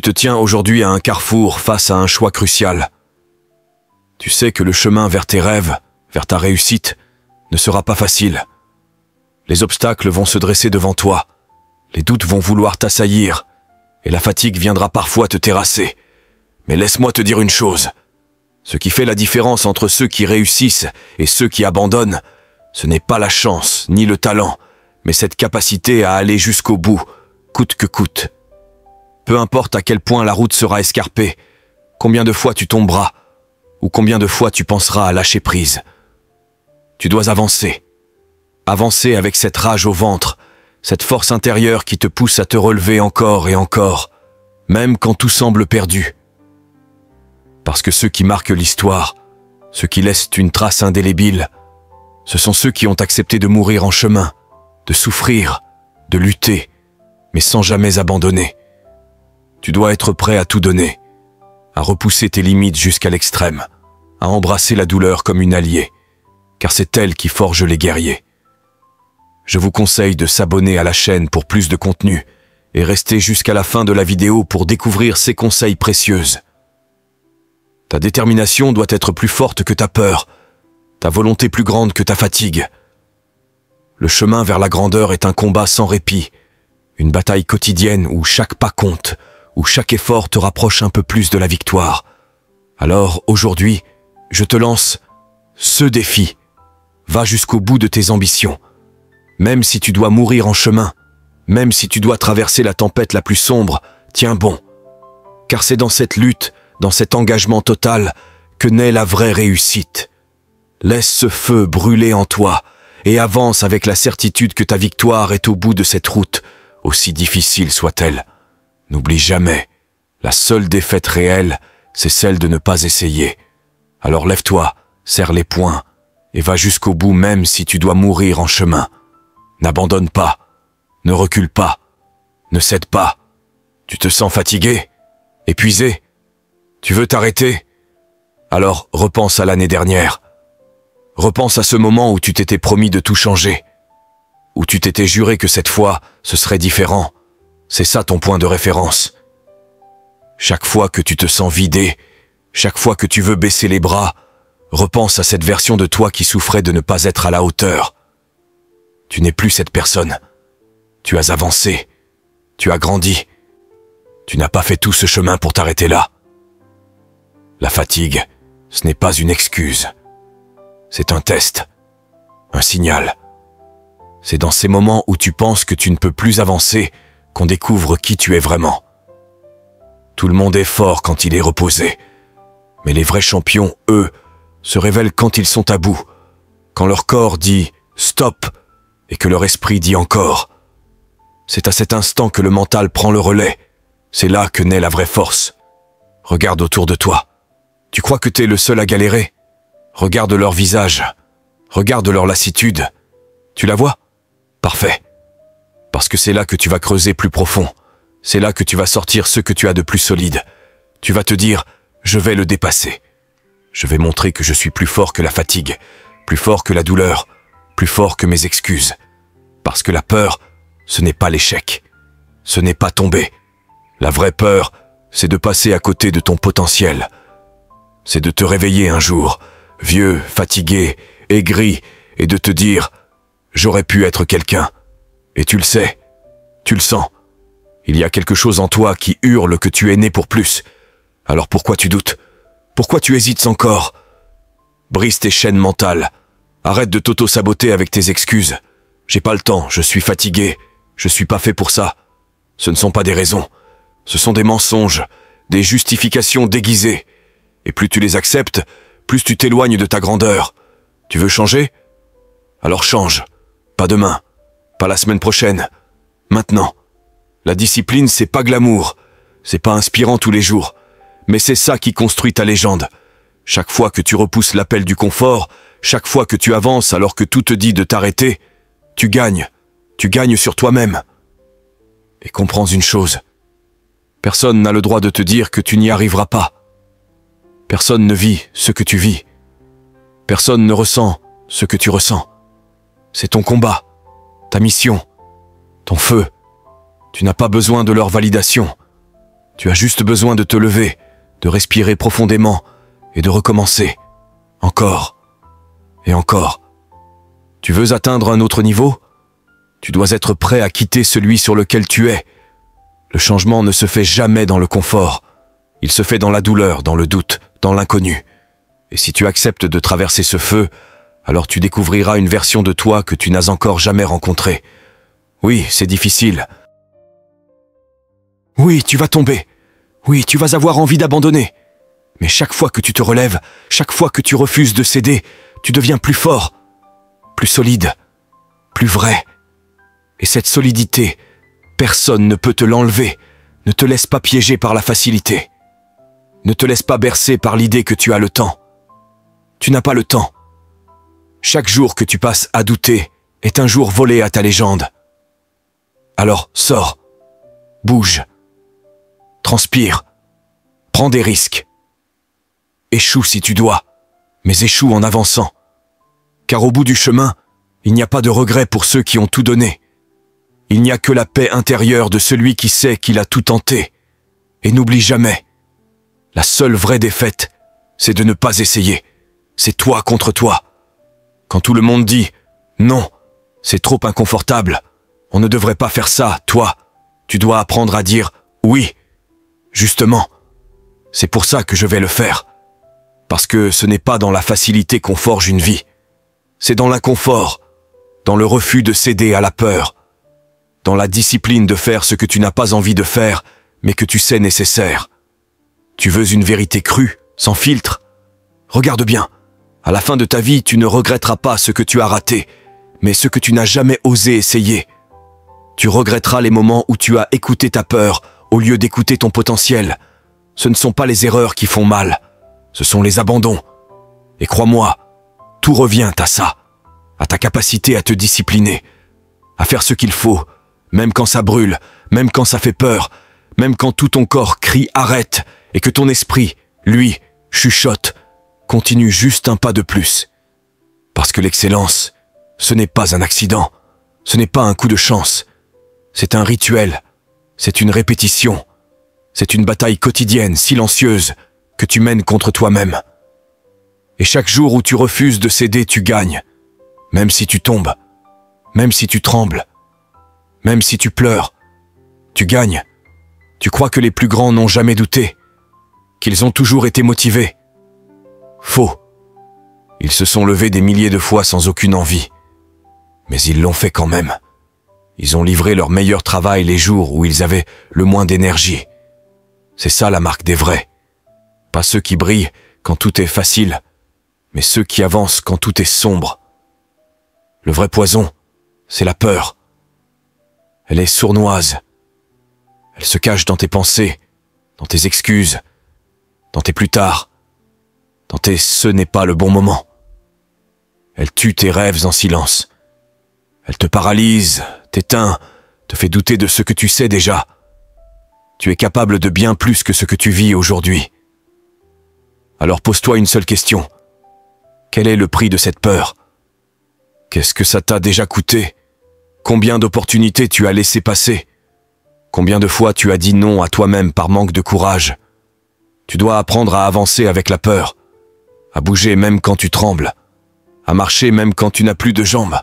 Tu te tiens aujourd'hui à un carrefour face à un choix crucial. Tu sais que le chemin vers tes rêves, vers ta réussite, ne sera pas facile. Les obstacles vont se dresser devant toi, les doutes vont vouloir t'assaillir, et la fatigue viendra parfois te terrasser. Mais laisse-moi te dire une chose. Ce qui fait la différence entre ceux qui réussissent et ceux qui abandonnent, ce n'est pas la chance ni le talent, mais cette capacité à aller jusqu'au bout, coûte que coûte. Peu importe à quel point la route sera escarpée, combien de fois tu tomberas, ou combien de fois tu penseras à lâcher prise. Tu dois avancer. Avancer avec cette rage au ventre, cette force intérieure qui te pousse à te relever encore et encore, même quand tout semble perdu. Parce que ceux qui marquent l'histoire, ceux qui laissent une trace indélébile, ce sont ceux qui ont accepté de mourir en chemin, de souffrir, de lutter, mais sans jamais abandonner. Tu dois être prêt à tout donner, à repousser tes limites jusqu'à l'extrême, à embrasser la douleur comme une alliée, car c'est elle qui forge les guerriers. Je vous conseille de s'abonner à la chaîne pour plus de contenu et rester jusqu'à la fin de la vidéo pour découvrir ces conseils précieux. Ta détermination doit être plus forte que ta peur, ta volonté plus grande que ta fatigue. Le chemin vers la grandeur est un combat sans répit, une bataille quotidienne où chaque pas compte, où chaque effort te rapproche un peu plus de la victoire. Alors, aujourd'hui, je te lance ce défi. Va jusqu'au bout de tes ambitions. Même si tu dois mourir en chemin, même si tu dois traverser la tempête la plus sombre, tiens bon. Car c'est dans cette lutte, dans cet engagement total, que naît la vraie réussite. Laisse ce feu brûler en toi et avance avec la certitude que ta victoire est au bout de cette route, aussi difficile soit-elle. N'oublie jamais, la seule défaite réelle, c'est celle de ne pas essayer. Alors lève-toi, serre les poings et va jusqu'au bout même si tu dois mourir en chemin. N'abandonne pas, ne recule pas, ne cède pas. Tu te sens fatigué, épuisé? Tu veux t'arrêter? Alors repense à l'année dernière. Repense à ce moment où tu t'étais promis de tout changer, où tu t'étais juré que cette fois, ce serait différent. C'est ça ton point de référence. Chaque fois que tu te sens vidé, chaque fois que tu veux baisser les bras, repense à cette version de toi qui souffrait de ne pas être à la hauteur. Tu n'es plus cette personne. Tu as avancé. Tu as grandi. Tu n'as pas fait tout ce chemin pour t'arrêter là. La fatigue, ce n'est pas une excuse. C'est un test. Un signal. C'est dans ces moments où tu penses que tu ne peux plus avancer qu'on découvre qui tu es vraiment. Tout le monde est fort quand il est reposé. Mais les vrais champions, eux, se révèlent quand ils sont à bout. Quand leur corps dit « stop » et que leur esprit dit encore. C'est à cet instant que le mental prend le relais. C'est là que naît la vraie force. Regarde autour de toi. Tu crois que t'es le seul à galérer? Regarde leur visage. Regarde leur lassitude. Tu la vois? Parfait. Parce que c'est là que tu vas creuser plus profond. C'est là que tu vas sortir ce que tu as de plus solide. Tu vas te dire, je vais le dépasser. Je vais montrer que je suis plus fort que la fatigue, plus fort que la douleur, plus fort que mes excuses. Parce que la peur, ce n'est pas l'échec. Ce n'est pas tomber. La vraie peur, c'est de passer à côté de ton potentiel. C'est de te réveiller un jour, vieux, fatigué, aigri, et de te dire « J'aurais pu être quelqu'un ». Et tu le sais, tu le sens. Il y a quelque chose en toi qui hurle que tu es né pour plus. Alors pourquoi tu doutes? Pourquoi tu hésites encore? Brise tes chaînes mentales. Arrête de t'auto-saboter avec tes excuses. J'ai pas le temps, je suis fatigué, je suis pas fait pour ça. Ce ne sont pas des raisons. Ce sont des mensonges, des justifications déguisées. Et plus tu les acceptes, plus tu t'éloignes de ta grandeur. Tu veux changer? Alors change. Pas demain. Pas la semaine prochaine. Maintenant. La discipline, c'est pas glamour. C'est pas inspirant tous les jours. Mais c'est ça qui construit ta légende. Chaque fois que tu repousses l'appel du confort, chaque fois que tu avances alors que tout te dit de t'arrêter, tu gagnes. Tu gagnes sur toi-même. Et comprends une chose. Personne n'a le droit de te dire que tu n'y arriveras pas. Personne ne vit ce que tu vis. Personne ne ressent ce que tu ressens. C'est ton combat, ta mission, ton feu. Tu n'as pas besoin de leur validation. Tu as juste besoin de te lever, de respirer profondément et de recommencer. Encore. Et encore. Tu veux atteindre un autre niveau? Tu dois être prêt à quitter celui sur lequel tu es. Le changement ne se fait jamais dans le confort. Il se fait dans la douleur, dans le doute, dans l'inconnu. Et si tu acceptes de traverser ce feu, alors tu découvriras une version de toi que tu n'as encore jamais rencontrée. Oui, c'est difficile. Oui, tu vas tomber. Oui, tu vas avoir envie d'abandonner. Mais chaque fois que tu te relèves, chaque fois que tu refuses de céder, tu deviens plus fort, plus solide, plus vrai. Et cette solidité, personne ne peut te l'enlever. Ne te laisse pas piéger par la facilité. Ne te laisse pas bercer par l'idée que tu as le temps. Tu n'as pas le temps. Chaque jour que tu passes à douter est un jour volé à ta légende. Alors sors, bouge, transpire, prends des risques. Échoue si tu dois, mais échoue en avançant. Car au bout du chemin, il n'y a pas de regret pour ceux qui ont tout donné. Il n'y a que la paix intérieure de celui qui sait qu'il a tout tenté. Et n'oublie jamais, la seule vraie défaite, c'est de ne pas essayer. C'est toi contre toi. Quand tout le monde dit « Non, c'est trop inconfortable, on ne devrait pas faire ça, toi, tu dois apprendre à dire « Oui, justement, c'est pour ça que je vais le faire. » Parce que ce n'est pas dans la facilité qu'on forge une vie. C'est dans l'inconfort, dans le refus de céder à la peur, dans la discipline de faire ce que tu n'as pas envie de faire, mais que tu sais nécessaire. Tu veux une vérité crue, sans filtre? Regarde bien. À la fin de ta vie, tu ne regretteras pas ce que tu as raté, mais ce que tu n'as jamais osé essayer. Tu regretteras les moments où tu as écouté ta peur au lieu d'écouter ton potentiel. Ce ne sont pas les erreurs qui font mal, ce sont les abandons. Et crois-moi, tout revient à ça, à ta capacité à te discipliner, à faire ce qu'il faut, même quand ça brûle, même quand ça fait peur, même quand tout ton corps crie « arrête » et que ton esprit, lui, chuchote. Continue juste un pas de plus. Parce que l'excellence, ce n'est pas un accident, ce n'est pas un coup de chance. C'est un rituel, c'est une répétition, c'est une bataille quotidienne, silencieuse, que tu mènes contre toi-même. Et chaque jour où tu refuses de céder, tu gagnes. Même si tu tombes, même si tu trembles, même si tu pleures, tu gagnes. Tu crois que les plus grands n'ont jamais douté, qu'ils ont toujours été motivés. Faux. Ils se sont levés des milliers de fois sans aucune envie. Mais ils l'ont fait quand même. Ils ont livré leur meilleur travail les jours où ils avaient le moins d'énergie. C'est ça la marque des vrais. Pas ceux qui brillent quand tout est facile, mais ceux qui avancent quand tout est sombre. Le vrai poison, c'est la peur. Elle est sournoise. Elle se cache dans tes pensées, dans tes excuses, dans tes plus tard. Dans tes « ce n'est pas le bon moment ». Elle tue tes rêves en silence. Elle te paralyse, t'éteint, te fait douter de ce que tu sais déjà. Tu es capable de bien plus que ce que tu vis aujourd'hui. Alors pose-toi une seule question. Quel est le prix de cette peur? Qu'est-ce que ça t'a déjà coûté? Combien d'opportunités tu as laissé passer? Combien de fois tu as dit non à toi-même par manque de courage? Tu dois apprendre à avancer avec la peur. À bouger même quand tu trembles, à marcher même quand tu n'as plus de jambes.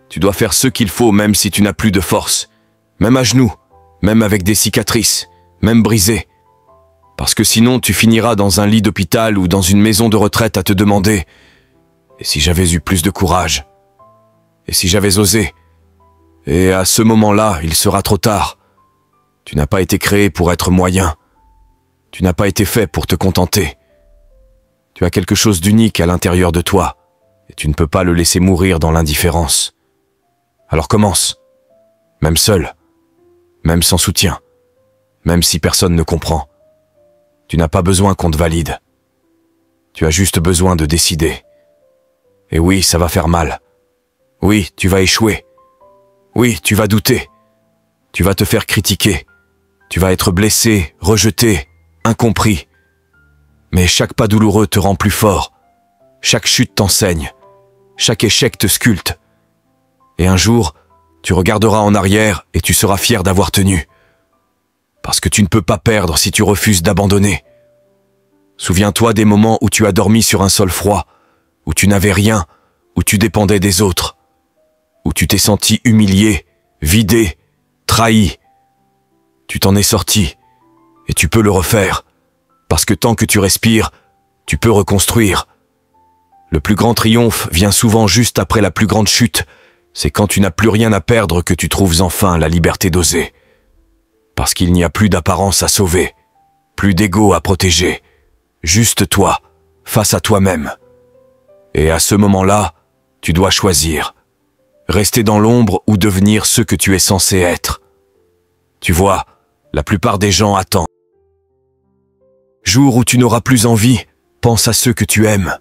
Tu dois faire ce qu'il faut même si tu n'as plus de force, même à genoux, même avec des cicatrices, même brisé. Parce que sinon tu finiras dans un lit d'hôpital ou dans une maison de retraite à te demander « Et si j'avais eu plus de courage? Et si j'avais osé ?» Et à ce moment-là, il sera trop tard. Tu n'as pas été créé pour être moyen. Tu n'as pas été fait pour te contenter. Tu as quelque chose d'unique à l'intérieur de toi, et tu ne peux pas le laisser mourir dans l'indifférence. Alors commence, même seul, même sans soutien, même si personne ne comprend. Tu n'as pas besoin qu'on te valide. Tu as juste besoin de décider. Et oui, ça va faire mal. Oui, tu vas échouer. Oui, tu vas douter. Tu vas te faire critiquer. Tu vas être blessé, rejeté, incompris. Mais chaque pas douloureux te rend plus fort. Chaque chute t'enseigne. Chaque échec te sculpte. Et un jour, tu regarderas en arrière et tu seras fier d'avoir tenu. Parce que tu ne peux pas perdre si tu refuses d'abandonner. Souviens-toi des moments où tu as dormi sur un sol froid, où tu n'avais rien, où tu dépendais des autres, où tu t'es senti humilié, vidé, trahi. Tu t'en es sorti, et tu peux le refaire, parce que tant que tu respires, tu peux reconstruire. Le plus grand triomphe vient souvent juste après la plus grande chute. C'est quand tu n'as plus rien à perdre que tu trouves enfin la liberté d'oser. Parce qu'il n'y a plus d'apparence à sauver, plus d'ego à protéger, juste toi, face à toi-même. Et à ce moment-là, tu dois choisir. Rester dans l'ombre ou devenir ce que tu es censé être. Tu vois, la plupart des gens attendent. Jour où tu n'auras plus envie, pense à ceux que tu aimes.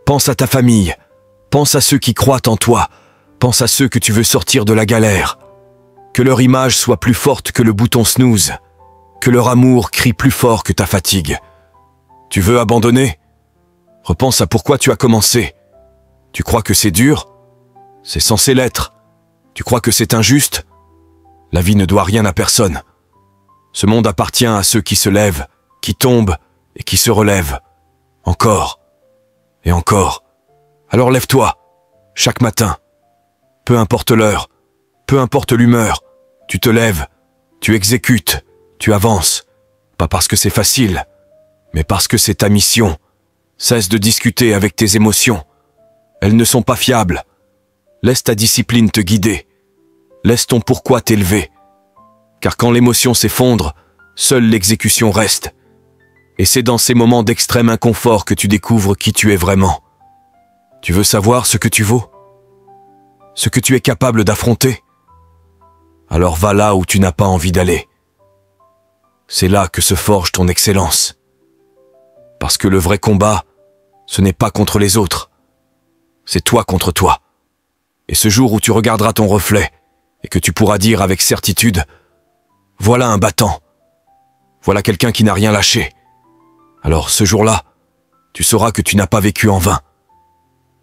Pense à ta famille. Pense à ceux qui croient en toi. Pense à ceux que tu veux sortir de la galère. Que leur image soit plus forte que le bouton snooze. Que leur amour crie plus fort que ta fatigue. Tu veux abandonner? Repense à pourquoi tu as commencé. Tu crois que c'est dur? C'est censé l'être. Tu crois que c'est injuste? La vie ne doit rien à personne. Ce monde appartient à ceux qui se lèvent, qui tombent et qui se relèvent. Encore. Et encore. Alors lève-toi, chaque matin. Peu importe l'heure, peu importe l'humeur, tu te lèves, tu exécutes, tu avances. Pas parce que c'est facile, mais parce que c'est ta mission. Cesse de discuter avec tes émotions. Elles ne sont pas fiables. Laisse ta discipline te guider. Laisse ton pourquoi t'élever. Car quand l'émotion s'effondre, seule l'exécution reste. Et c'est dans ces moments d'extrême inconfort que tu découvres qui tu es vraiment. Tu veux savoir ce que tu vaux? Ce que tu es capable d'affronter? Alors va là où tu n'as pas envie d'aller. C'est là que se forge ton excellence. Parce que le vrai combat, ce n'est pas contre les autres. C'est toi contre toi. Et ce jour où tu regarderas ton reflet, et que tu pourras dire avec certitude, « Voilà un battant. Voilà quelqu'un qui n'a rien lâché. » Alors ce jour-là, tu sauras que tu n'as pas vécu en vain.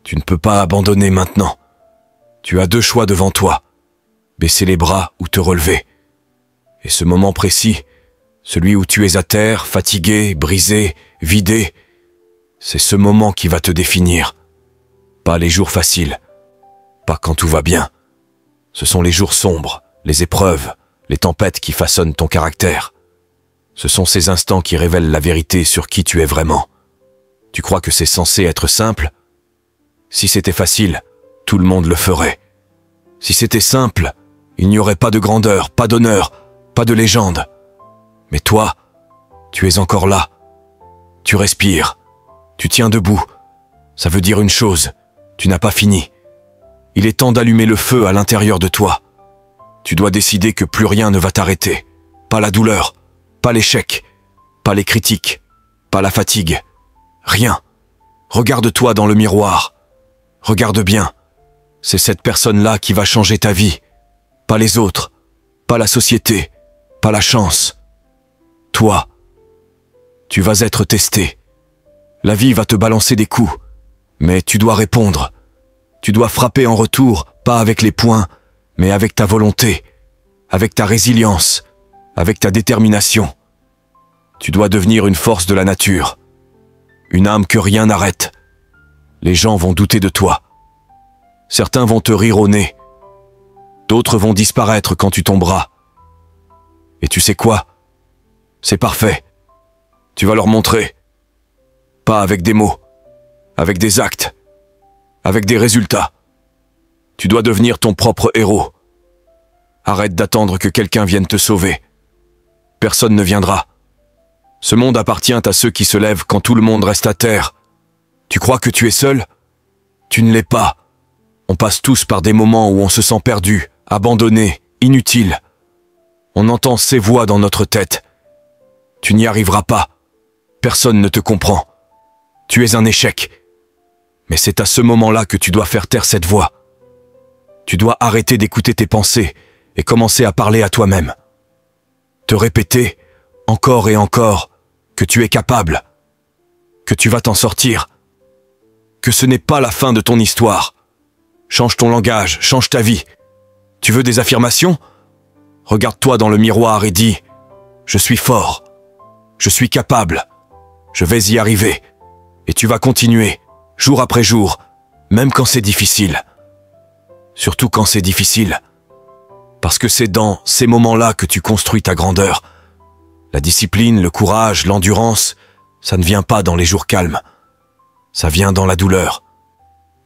Tu ne peux pas abandonner maintenant. Tu as deux choix devant toi, baisser les bras ou te relever. Et ce moment précis, celui où tu es à terre, fatigué, brisé, vidé, c'est ce moment qui va te définir. Pas les jours faciles, pas quand tout va bien. Ce sont les jours sombres, les épreuves, les tempêtes qui façonnent ton caractère. Ce sont ces instants qui révèlent la vérité sur qui tu es vraiment. Tu crois que c'est censé être simple? Si c'était facile, tout le monde le ferait. Si c'était simple, il n'y aurait pas de grandeur, pas d'honneur, pas de légende. Mais toi, tu es encore là. Tu respires. Tu tiens debout. Ça veut dire une chose, tu n'as pas fini. Il est temps d'allumer le feu à l'intérieur de toi. Tu dois décider que plus rien ne va t'arrêter. Pas la douleur, pas l'échec, pas les critiques, pas la fatigue. Rien. Regarde-toi dans le miroir. Regarde bien. C'est cette personne-là qui va changer ta vie. Pas les autres, pas la société, pas la chance. Toi, tu vas être testé. La vie va te balancer des coups, mais tu dois répondre. Tu dois frapper en retour, pas avec les poings, mais avec ta volonté, avec ta résilience, avec ta détermination. Tu dois devenir une force de la nature, une âme que rien n'arrête. Les gens vont douter de toi. Certains vont te rire au nez. D'autres vont disparaître quand tu tomberas. Et tu sais quoi? C'est parfait. Tu vas leur montrer. Pas avec des mots, avec des actes, avec des résultats. Tu dois devenir ton propre héros. Arrête d'attendre que quelqu'un vienne te sauver. Personne ne viendra. Ce monde appartient à ceux qui se lèvent quand tout le monde reste à terre. Tu crois que tu es seul? Tu ne l'es pas. On passe tous par des moments où on se sent perdu, abandonné, inutile. On entend ces voix dans notre tête. Tu n'y arriveras pas. Personne ne te comprend. Tu es un échec. Mais c'est à ce moment-là que tu dois faire taire cette voix. Tu dois arrêter d'écouter tes pensées et commencer à parler à toi-même. Te répéter, encore et encore, que tu es capable, que tu vas t'en sortir, que ce n'est pas la fin de ton histoire. Change ton langage, change ta vie. Tu veux des affirmations? Regarde-toi dans le miroir et dis « Je suis fort. Je suis capable. Je vais y arriver. Et tu vas continuer, jour après jour, même quand c'est difficile. Surtout quand c'est difficile. Parce que c'est dans ces moments-là que tu construis ta grandeur. La discipline, le courage, l'endurance, ça ne vient pas dans les jours calmes. Ça vient dans la douleur.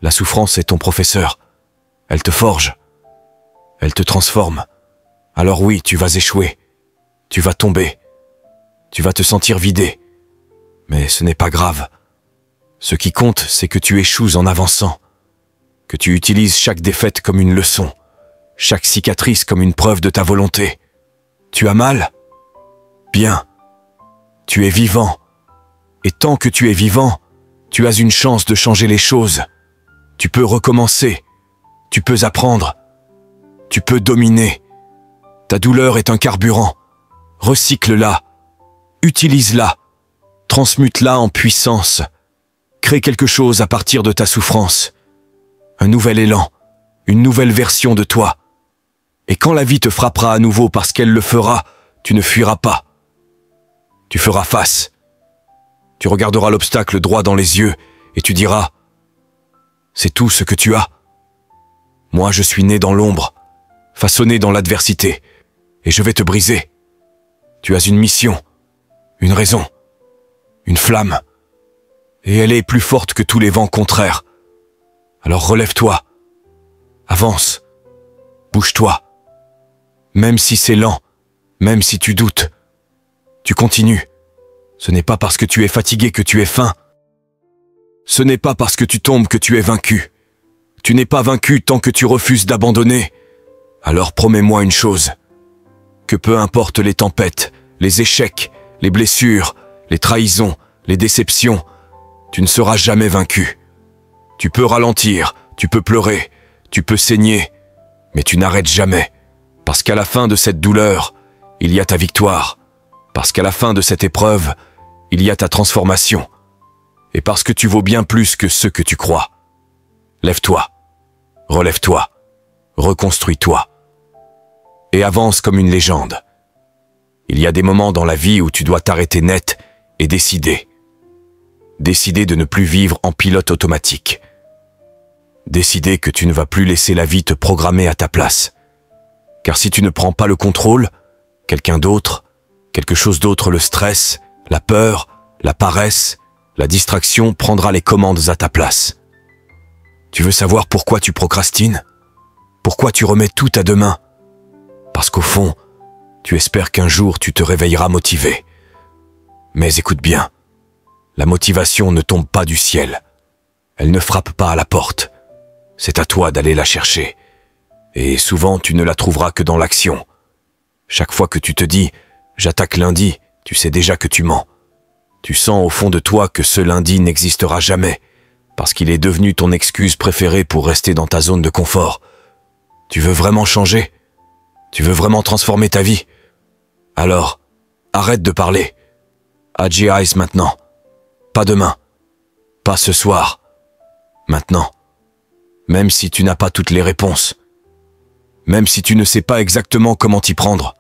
La souffrance est ton professeur. Elle te forge. Elle te transforme. Alors oui, tu vas échouer. Tu vas tomber. Tu vas te sentir vidé. Mais ce n'est pas grave. Ce qui compte, c'est que tu échoues en avançant. Que tu utilises chaque défaite comme une leçon. Chaque cicatrice comme une preuve de ta volonté. Tu as mal? Bien. Tu es vivant. Et tant que tu es vivant, tu as une chance de changer les choses. Tu peux recommencer. Tu peux apprendre. Tu peux dominer. Ta douleur est un carburant. Recycle-la. Utilise-la. Transmute-la en puissance. Crée quelque chose à partir de ta souffrance. Un nouvel élan. Une nouvelle version de toi. Et quand la vie te frappera à nouveau parce qu'elle le fera, tu ne fuiras pas. Tu feras face. Tu regarderas l'obstacle droit dans les yeux et tu diras « C'est tout ce que tu as. Moi, je suis né dans l'ombre, façonné dans l'adversité, et je vais te briser. Tu as une mission, une raison, une flamme, et elle est plus forte que tous les vents contraires. Alors relève-toi, avance, bouge-toi. Même si c'est lent, même si tu doutes, tu continues. Ce n'est pas parce que tu es fatigué que tu es faim. Ce n'est pas parce que tu tombes que tu es vaincu. Tu n'es pas vaincu tant que tu refuses d'abandonner. Alors promets-moi une chose, que peu importe les tempêtes, les échecs, les blessures, les trahisons, les déceptions, tu ne seras jamais vaincu. Tu peux ralentir, tu peux pleurer, tu peux saigner, mais tu n'arrêtes jamais. Parce qu'à la fin de cette douleur, il y a ta victoire. Parce qu'à la fin de cette épreuve, il y a ta transformation. Et parce que tu vaux bien plus que ce que tu crois. Lève-toi, relève-toi, reconstruis-toi. Et avance comme une légende. Il y a des moments dans la vie où tu dois t'arrêter net et décider. Décider de ne plus vivre en pilote automatique. Décider que tu ne vas plus laisser la vie te programmer à ta place. Car si tu ne prends pas le contrôle, quelqu'un d'autre, quelque chose d'autre, le stress, la peur, la paresse, la distraction prendra les commandes à ta place. Tu veux savoir pourquoi tu procrastines? Pourquoi tu remets tout à demain? Parce qu'au fond, tu espères qu'un jour tu te réveilleras motivé. Mais écoute bien, la motivation ne tombe pas du ciel. Elle ne frappe pas à la porte. C'est à toi d'aller la chercher. Et souvent tu ne la trouveras que dans l'action. Chaque fois que tu te dis « j'attaque lundi », tu sais déjà que tu mens. Tu sens au fond de toi que ce lundi n'existera jamais, parce qu'il est devenu ton excuse préférée pour rester dans ta zone de confort. Tu veux vraiment changer? Tu veux vraiment transformer ta vie? Alors, arrête de parler. Agi Eyes maintenant. Pas demain. Pas ce soir. Maintenant. Même si tu n'as pas toutes les réponses. Même si tu ne sais pas exactement comment t'y prendre.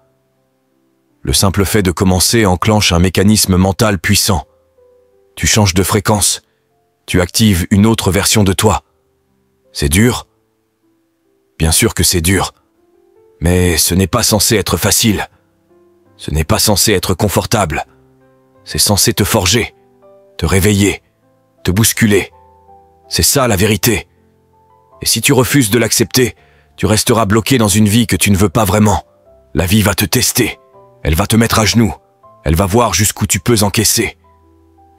Le simple fait de commencer enclenche un mécanisme mental puissant. Tu changes de fréquence. Tu actives une autre version de toi. C'est dur? Bien sûr que c'est dur. Mais ce n'est pas censé être facile. Ce n'est pas censé être confortable. C'est censé te forger, te réveiller, te bousculer. C'est ça la vérité. Et si tu refuses de l'accepter, tu resteras bloqué dans une vie que tu ne veux pas vraiment. La vie va te tester. Elle va te mettre à genoux. Elle va voir jusqu'où tu peux encaisser.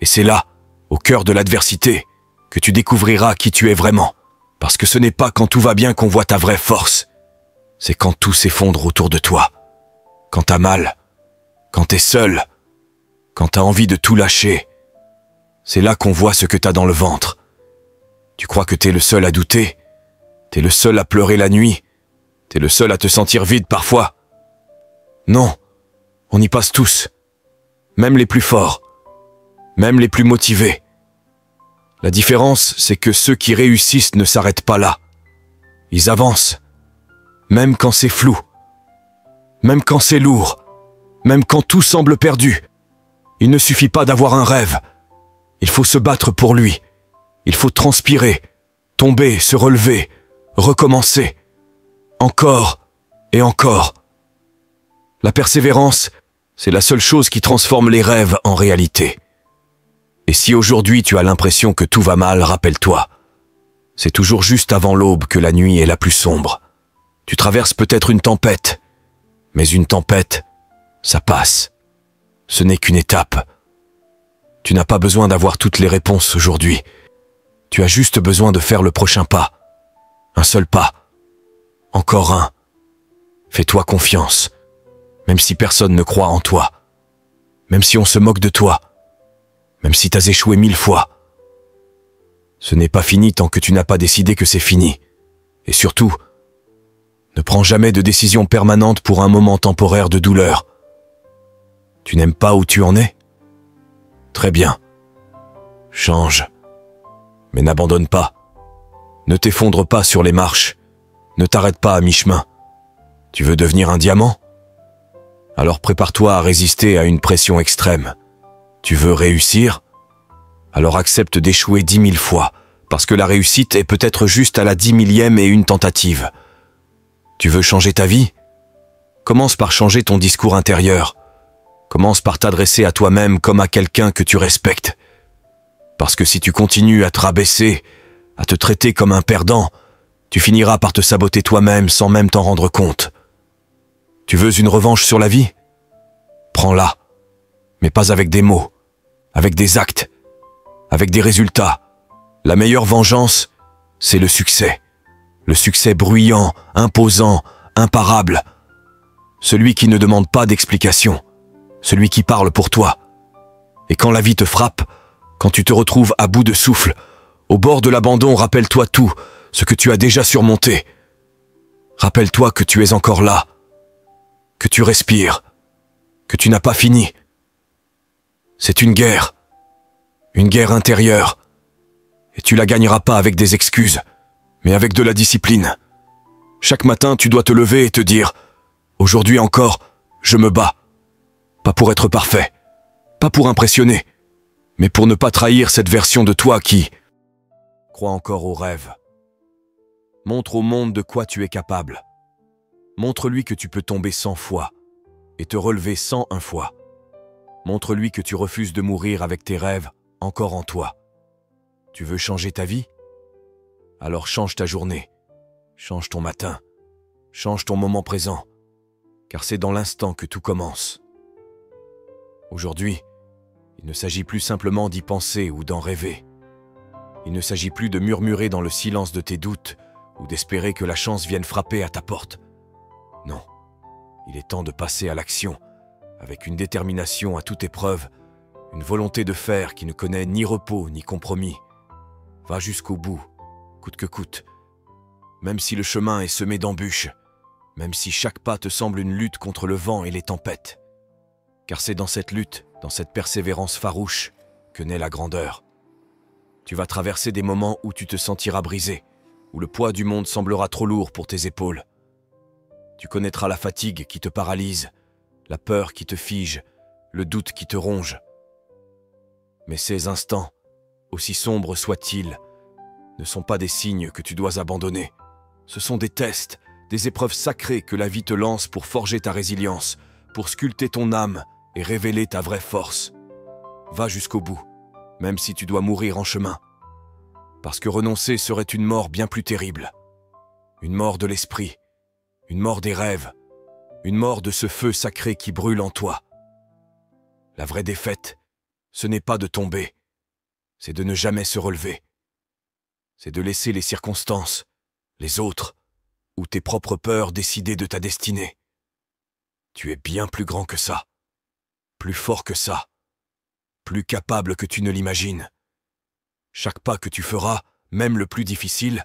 Et c'est là, au cœur de l'adversité, que tu découvriras qui tu es vraiment. Parce que ce n'est pas quand tout va bien qu'on voit ta vraie force. C'est quand tout s'effondre autour de toi. Quand t'as mal. Quand t'es seul. Quand t'as envie de tout lâcher. C'est là qu'on voit ce que t'as dans le ventre. Tu crois que t'es le seul à douter? T'es le seul à pleurer la nuit? T'es le seul à te sentir vide parfois? Non. On y passe tous, même les plus forts, même les plus motivés. La différence, c'est que ceux qui réussissent ne s'arrêtent pas là. Ils avancent, même quand c'est flou, même quand c'est lourd, même quand tout semble perdu. Il ne suffit pas d'avoir un rêve. Il faut se battre pour lui. Il faut transpirer, tomber, se relever, recommencer. Encore et encore. La persévérance, c'est la seule chose qui transforme les rêves en réalité. Et si aujourd'hui tu as l'impression que tout va mal, rappelle-toi. C'est toujours juste avant l'aube que la nuit est la plus sombre. Tu traverses peut-être une tempête, mais une tempête, ça passe. Ce n'est qu'une étape. Tu n'as pas besoin d'avoir toutes les réponses aujourd'hui. Tu as juste besoin de faire le prochain pas. Un seul pas. Encore un. Fais-toi confiance. Même si personne ne croit en toi. Même si on se moque de toi. Même si t'as échoué 1000 fois. Ce n'est pas fini tant que tu n'as pas décidé que c'est fini. Et surtout, ne prends jamais de décision permanente pour un moment temporaire de douleur. Tu n'aimes pas où tu en es? Très bien. Change. Mais n'abandonne pas. Ne t'effondre pas sur les marches. Ne t'arrête pas à mi-chemin. Tu veux devenir un diamant? Alors prépare-toi à résister à une pression extrême. Tu veux réussir? Alors accepte d'échouer 10 000 fois, parce que la réussite est peut-être juste à la 10 000e et une tentative. Tu veux changer ta vie? Commence par changer ton discours intérieur. Commence par t'adresser à toi-même comme à quelqu'un que tu respectes. Parce que si tu continues à te rabaisser, à te traiter comme un perdant, tu finiras par te saboter toi-même sans même t'en rendre compte. Tu veux une revanche sur la vie? Prends-la. Mais pas avec des mots, avec des actes, avec des résultats. La meilleure vengeance, c'est le succès. Le succès bruyant, imposant, imparable. Celui qui ne demande pas d'explication. Celui qui parle pour toi. Et quand la vie te frappe, quand tu te retrouves à bout de souffle, au bord de l'abandon, rappelle-toi tout, ce que tu as déjà surmonté. Rappelle-toi que tu es encore là, que tu respires, que tu n'as pas fini. C'est une guerre intérieure, et tu la gagneras pas avec des excuses, mais avec de la discipline. Chaque matin, tu dois te lever et te dire « Aujourd'hui encore, je me bats ». Pas pour être parfait, pas pour impressionner, mais pour ne pas trahir cette version de toi qui croit encore aux rêves. Montre au monde de quoi tu es capable. Montre-lui que tu peux tomber 100 fois et te relever 101 fois. Montre-lui que tu refuses de mourir avec tes rêves encore en toi. Tu veux changer ta vie? Alors change ta journée, change ton matin, change ton moment présent, car c'est dans l'instant que tout commence. Aujourd'hui, il ne s'agit plus simplement d'y penser ou d'en rêver. Il ne s'agit plus de murmurer dans le silence de tes doutes ou d'espérer que la chance vienne frapper à ta porte. Non, il est temps de passer à l'action, avec une détermination à toute épreuve, une volonté de faire qui ne connaît ni repos ni compromis. Va jusqu'au bout, coûte que coûte. Même si le chemin est semé d'embûches, même si chaque pas te semble une lutte contre le vent et les tempêtes. Car c'est dans cette lutte, dans cette persévérance farouche, que naît la grandeur. Tu vas traverser des moments où tu te sentiras brisé, où le poids du monde semblera trop lourd pour tes épaules. Tu connaîtras la fatigue qui te paralyse, la peur qui te fige, le doute qui te ronge. Mais ces instants, aussi sombres soient-ils, ne sont pas des signes que tu dois abandonner. Ce sont des tests, des épreuves sacrées que la vie te lance pour forger ta résilience, pour sculpter ton âme et révéler ta vraie force. Va jusqu'au bout, même si tu dois mourir en chemin. Parce que renoncer serait une mort bien plus terrible. Une mort de l'esprit, une mort des rêves, une mort de ce feu sacré qui brûle en toi. La vraie défaite, ce n'est pas de tomber, c'est de ne jamais se relever. C'est de laisser les circonstances, les autres, ou tes propres peurs décider de ta destinée. Tu es bien plus grand que ça, plus fort que ça, plus capable que tu ne l'imagines. Chaque pas que tu feras, même le plus difficile,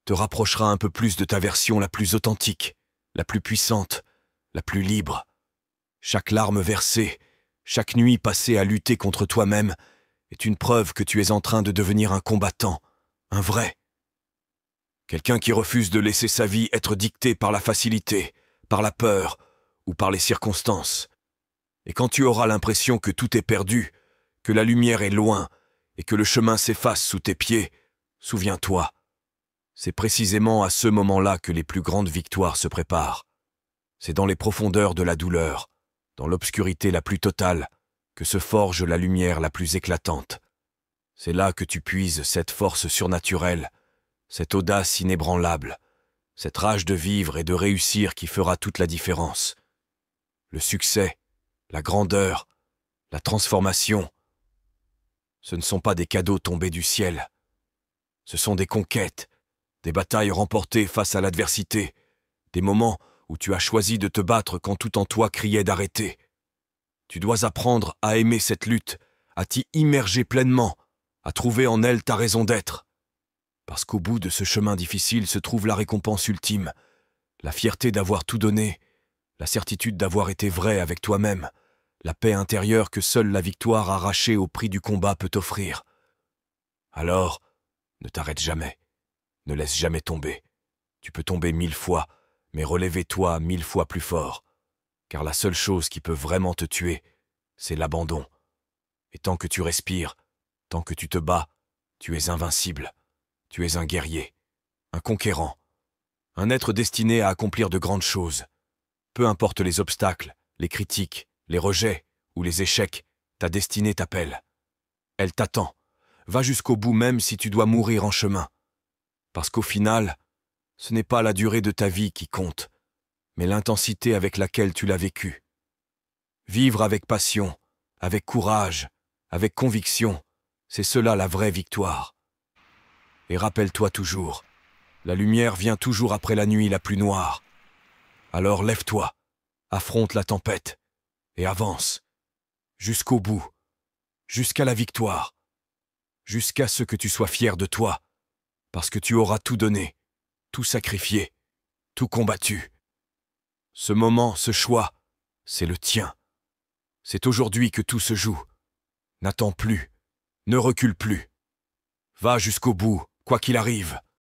te rapprochera un peu plus de ta version la plus authentique, la plus puissante, la plus libre. Chaque larme versée, chaque nuit passée à lutter contre toi-même est une preuve que tu es en train de devenir un combattant, un vrai. Quelqu'un qui refuse de laisser sa vie être dictée par la facilité, par la peur ou par les circonstances. Et quand tu auras l'impression que tout est perdu, que la lumière est loin et que le chemin s'efface sous tes pieds, souviens-toi, c'est précisément à ce moment-là que les plus grandes victoires se préparent. C'est dans les profondeurs de la douleur, dans l'obscurité la plus totale, que se forge la lumière la plus éclatante. C'est là que tu puises cette force surnaturelle, cette audace inébranlable, cette rage de vivre et de réussir qui fera toute la différence. Le succès, la grandeur, la transformation, ce ne sont pas des cadeaux tombés du ciel. Ce sont des conquêtes, des batailles remportées face à l'adversité, des moments où tu as choisi de te battre quand tout en toi criait d'arrêter. Tu dois apprendre à aimer cette lutte, à t'y immerger pleinement, à trouver en elle ta raison d'être. Parce qu'au bout de ce chemin difficile se trouve la récompense ultime, la fierté d'avoir tout donné, la certitude d'avoir été vrai avec toi-même, la paix intérieure que seule la victoire arrachée au prix du combat peut offrir. Alors, ne t'arrête jamais, ne laisse jamais tomber. Tu peux tomber 1000 fois, mais relève-toi 1000 fois plus fort. Car la seule chose qui peut vraiment te tuer, c'est l'abandon. Et tant que tu respires, tant que tu te bats, tu es invincible. Tu es un guerrier, un conquérant, un être destiné à accomplir de grandes choses. Peu importe les obstacles, les critiques, les rejets ou les échecs, ta destinée t'appelle. Elle t'attend. Va jusqu'au bout même si tu dois mourir en chemin. Parce qu'au final, ce n'est pas la durée de ta vie qui compte, mais l'intensité avec laquelle tu l'as vécue. Vivre avec passion, avec courage, avec conviction, c'est cela la vraie victoire. Et rappelle-toi toujours, la lumière vient toujours après la nuit la plus noire. Alors lève-toi, affronte la tempête, et avance, jusqu'au bout, jusqu'à la victoire, jusqu'à ce que tu sois fier de toi, parce que tu auras tout donné, tout sacrifié, tout combattu. Ce moment, ce choix, c'est le tien. C'est aujourd'hui que tout se joue. N'attends plus, ne recule plus. Va jusqu'au bout, quoi qu'il arrive.